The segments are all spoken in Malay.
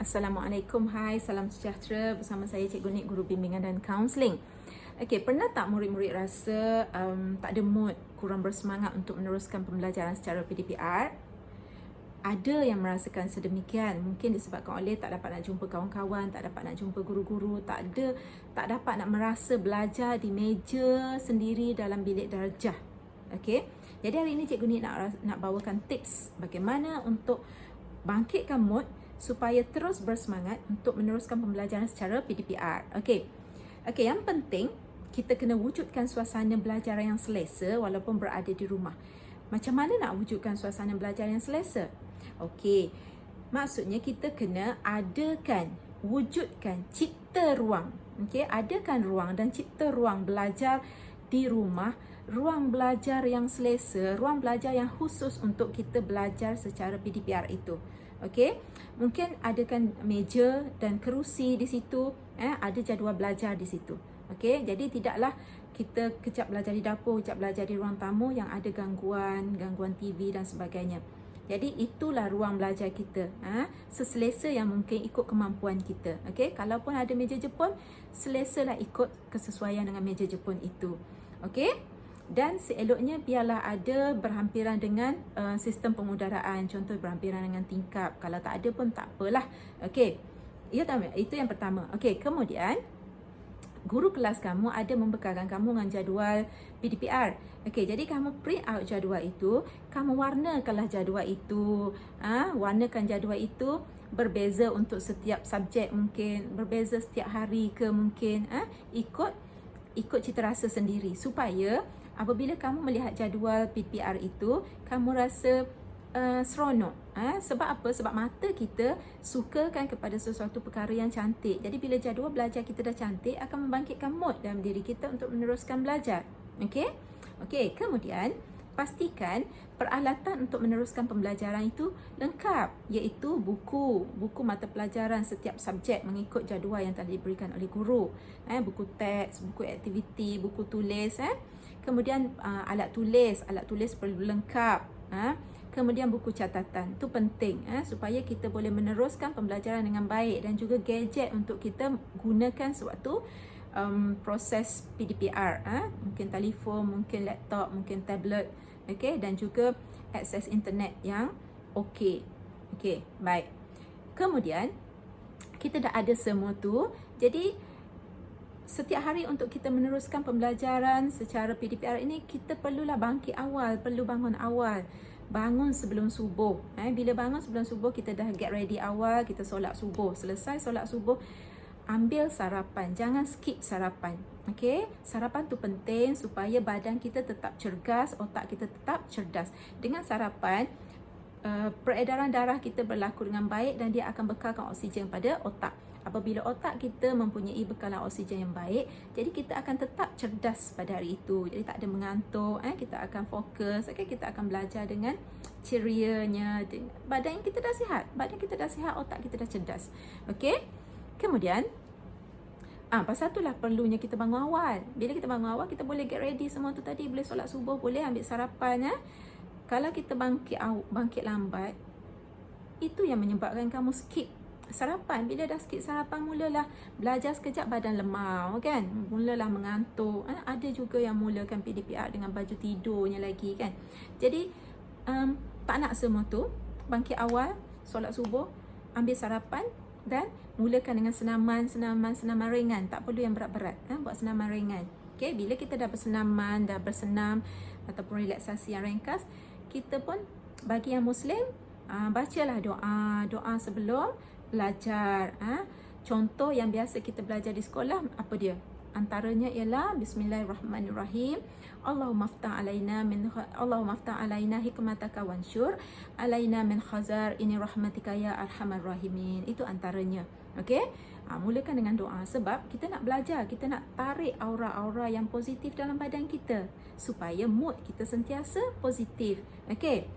Assalamualaikum, hai, salam sejahtera. Bersama saya Cikgu Nik, Guru Bimbingan dan Kaunseling. Okey, pernah tak murid-murid rasa tak ada mood, kurang bersemangat untuk meneruskan pembelajaran secara PDPR? Ada yang merasakan sedemikian. Mungkin disebabkan oleh tak dapat nak jumpa kawan-kawan, tak dapat nak jumpa guru-guru, tak dapat nak merasa belajar di meja sendiri dalam bilik darjah. Okey. Jadi hari ini Cikgu Nik nak bawakan tips bagaimana untuk bangkitkan mood supaya terus bersemangat untuk meneruskan pembelajaran secara PDPR. Okey, yang penting kita kena wujudkan suasana belajar yang selesa walaupun berada di rumah. Macam mana nak wujudkan suasana belajar yang selesa? Okey, maksudnya kita kena wujudkan, cipta ruang. Okey, adakan ruang dan cipta ruang belajar di rumah, ruang belajar yang selesa, ruang belajar yang khusus untuk kita belajar secara PDPR itu. Okey, mungkin adakan meja dan kerusi di situ, ada jadual belajar di situ. Okey, jadi tidaklah kita kejap belajar di dapur, kejap belajar di ruang tamu yang ada gangguan TV dan sebagainya. Jadi itulah ruang belajar kita, seselesa yang mungkin ikut kemampuan kita. Okey, kalaupun ada meja Jepun, selesalah ikut kesesuaian dengan meja Jepun itu. Okey. Dan seeloknya biarlah ada berhampiran dengan sistem pengudaraan. Contoh berhampiran dengan tingkap. Kalau tak ada pun tak apalah. Okey. Itu yang pertama. Okey, kemudian guru kelas kamu ada membekalkan kamu dengan jadual PDPR. Okey, jadi kamu print out jadual itu, kamu warnakanlah jadual itu. Warnakan jadual itu berbeza untuk setiap subjek mungkin, berbeza setiap hari ke mungkin, ikut cita rasa sendiri supaya apabila kamu melihat jadual PDPR itu, kamu rasa seronok. Sebab apa? Sebab mata kita sukakan kepada sesuatu perkara yang cantik. Jadi bila jadual belajar kita dah cantik, akan membangkitkan mood dalam diri kita untuk meneruskan belajar. Okey? Okey, kemudian pastikan peralatan untuk meneruskan pembelajaran itu lengkap, iaitu buku mata pelajaran setiap subjek mengikut jadual yang telah diberikan oleh guru. Buku teks, buku aktiviti, buku tulis. Kemudian alat tulis perlu lengkap. Kemudian buku catatan, itu penting supaya kita boleh meneruskan pembelajaran dengan baik, dan juga gadget untuk kita gunakan sewaktu proses PDPR. Mungkin telefon, mungkin laptop, mungkin tablet. Okey, dan juga akses internet yang okey. Okey, baik. Kemudian kita dah ada semua tu. Jadi setiap hari untuk kita meneruskan pembelajaran secara PDPR ini, kita perlulah bangkit awal, perlu bangun awal. Bangun sebelum subuh. Bila bangun sebelum subuh, kita dah get ready awal, kita solat subuh. Selesai solat subuh, ambil sarapan. Jangan skip sarapan. Okey, sarapan tu penting supaya badan kita tetap cergas, otak kita tetap cerdas. Dengan sarapan, peredaran darah kita berlaku dengan baik dan dia akan bekalkan oksigen pada otak. Apabila otak kita mempunyai bekalan oksigen yang baik, jadi kita akan tetap cerdas pada hari itu. Jadi tak ada mengantuk, kita akan fokus, kita akan belajar dengan cerianya. Badan kita dah sihat, otak kita dah cerdas. Okey. Kemudian pasal itulah perlunya kita bangun awal. Bila kita bangun awal, kita boleh get ready semua tu tadi, boleh solat subuh, boleh ambil sarapan. Kalau kita bangkit lambat, itu yang menyebabkan kamu skip sarapan. Bila dah skip sarapan, mulalah belajar sekejap badan lemau kan, mulalah mengantuk. Ada juga yang mulakan PDPR dengan baju tidurnya lagi kan. Jadi tak nak semua tu. Bangkit awal, solat subuh, ambil sarapan dan mulakan dengan senaman ringan. Tak perlu yang berat-berat. Buat senaman ringan. Okay, bila kita dah bersenam ataupun relaksasi yang ringkas, kita pun bagi yang Muslim, bacalah doa sebelum belajar. Contoh yang biasa kita belajar di sekolah, apa dia? Antaranya ialah Bismillahirrahmanirrahim. Allahumma aftah alaina hikmataka wansyur alaina min khazar ini rahmatika ya arhamar rahimin. Itu antaranya. Okey? Mulakan dengan doa sebab kita nak belajar, kita nak tarik aura-aura yang positif dalam badan kita supaya mood kita sentiasa positif. Okey.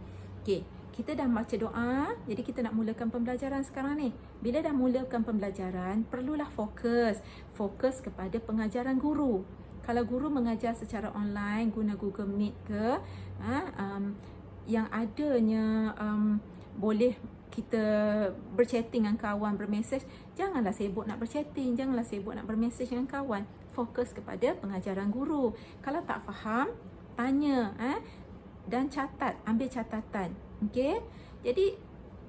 Okey. Kita dah baca doa, jadi kita nak mulakan pembelajaran sekarang ni. Bila dah mulakan pembelajaran, perlulah fokus kepada pengajaran guru. Kalau guru mengajar secara online, guna Google Meet ke, yang adanya boleh kita berchatting dengan kawan, bermesej, janganlah sibuk nak berchatting, janganlah sibuk nak bermesej dengan kawan. Fokus kepada pengajaran guru. Kalau tak faham, tanya dan catat, ambil catatan. Okey? Jadi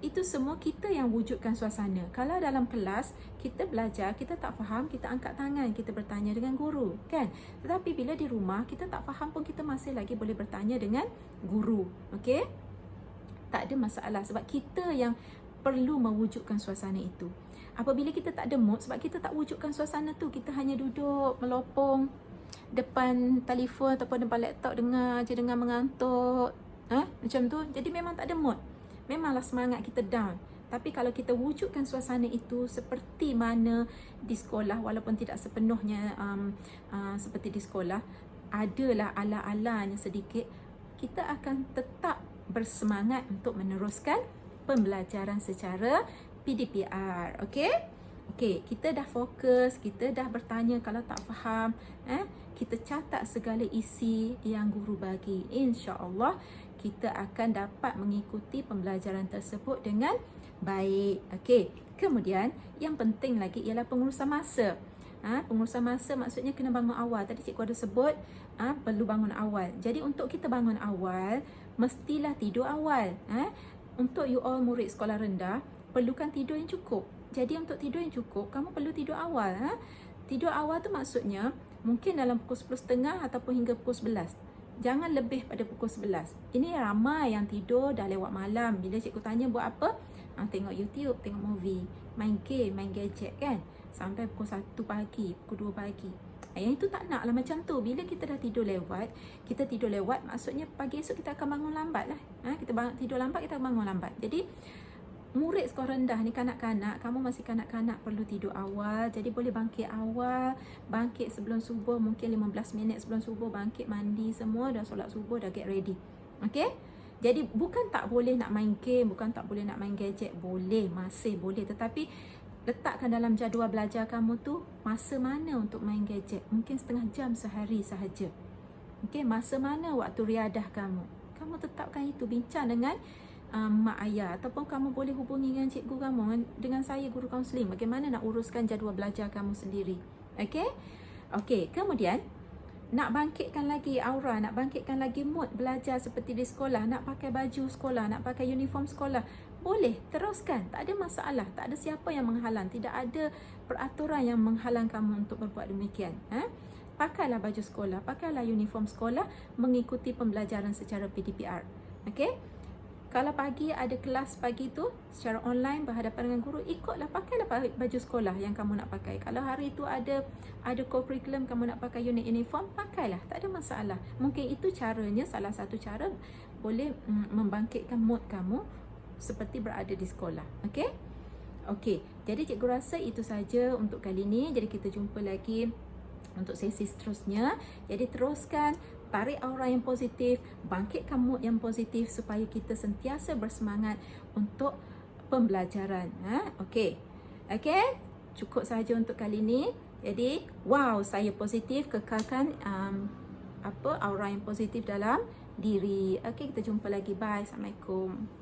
itu semua kita yang wujudkan suasana. Kalau dalam kelas kita belajar, kita tak faham, kita angkat tangan, kita bertanya dengan guru, kan? Tetapi bila di rumah kita tak faham pun, kita masih lagi boleh bertanya dengan guru. Okey? Tak ada masalah, sebab kita yang perlu mewujudkan suasana itu. Apabila kita tak ada mood, sebab kita tak wujudkan suasana tu, kita hanya duduk melopong depan telefon ataupun depan laptop, dengar mengantuk, macam tu. Jadi memang tak ada mood, memanglah semangat kita down. Tapi kalau kita wujudkan suasana itu seperti mana di sekolah, walaupun tidak sepenuhnya seperti di sekolah, adalah ala-alanya sedikit, kita akan tetap bersemangat untuk meneruskan pembelajaran secara PDPR. Okey? Okey, kita dah fokus, kita dah bertanya kalau tak faham, kita catat segala isi yang guru bagi. Insya-Allah kita akan dapat mengikuti pembelajaran tersebut dengan baik. Okey. Kemudian yang penting lagi ialah pengurusan masa. Pengurusan masa maksudnya kena bangun awal. Tadi cikgu ada sebut perlu bangun awal. Jadi untuk kita bangun awal, mestilah tidur awal. Untuk you all murid sekolah rendah, perlukan tidur yang cukup. Jadi untuk tidur yang cukup, kamu perlu tidur awal. Tidur awal tu maksudnya mungkin dalam pukul 10.30 ataupun hingga pukul 11. Jangan lebih pada pukul 11. Ini ramai yang tidur dah lewat malam. Bila cikgu tanya buat apa? Tengok YouTube, tengok movie, main game, main gadget, kan? Sampai pukul 1 pagi, pukul 2 pagi. Yang itu tak nak lah macam tu. Bila kita dah tidur lewat, maksudnya pagi esok kita akan bangun lambat lah. Kita tidur lambat, kita akan bangun lambat. Jadi murid sekolah rendah ni, kanak-kanak, kamu masih kanak-kanak, perlu tidur awal. Jadi boleh bangkit awal, bangkit sebelum subuh, mungkin 15 minit sebelum subuh, bangkit, mandi semua, dah solat subuh, dah get ready. Okay? Jadi bukan tak boleh nak main game, bukan tak boleh nak main gadget, boleh, masih boleh. Tetapi letakkan dalam jadual belajar kamu tu masa mana untuk main gadget. Mungkin setengah jam sehari sahaja. Okay? Masa mana waktu riadah kamu. Kamu tetapkan itu, bincang dengan mak ayah, ataupun kamu boleh hubungi dengan cikgu kamu, dengan saya guru kaunseling, bagaimana nak uruskan jadual belajar kamu sendiri. Okey? Okey, kemudian nak bangkitkan lagi aura, nak bangkitkan lagi mood belajar seperti di sekolah, nak pakai baju sekolah, nak pakai uniform sekolah, boleh, teruskan, tak ada masalah, tak ada siapa yang menghalang, tidak ada peraturan yang menghalang kamu untuk berbuat demikian. Pakailah baju sekolah, pakailah uniform sekolah, mengikuti pembelajaran secara PDPR. Okey? Kalau pagi ada kelas pagi tu secara online berhadapan dengan guru, ikutlah, pakailah baju sekolah yang kamu nak pakai. Kalau hari tu ada co-curriculum, kamu nak pakai unit uniform, pakailah, tak ada masalah. Mungkin itu caranya, salah satu cara boleh membangkitkan mood kamu seperti berada di sekolah. Okey? Okey, jadi cikgu rasa itu saja untuk kali ini. Jadi kita jumpa lagi untuk sesi seterusnya. Jadi teruskan, tarik aura yang positif, bangkitkan mood yang positif supaya kita sentiasa bersemangat untuk pembelajaran. Okey. Okey, cukup sahaja untuk kali ini. Jadi, wow, saya positif, kekalkan aura yang positif dalam diri. Okey, kita jumpa lagi. Bye. Assalamualaikum.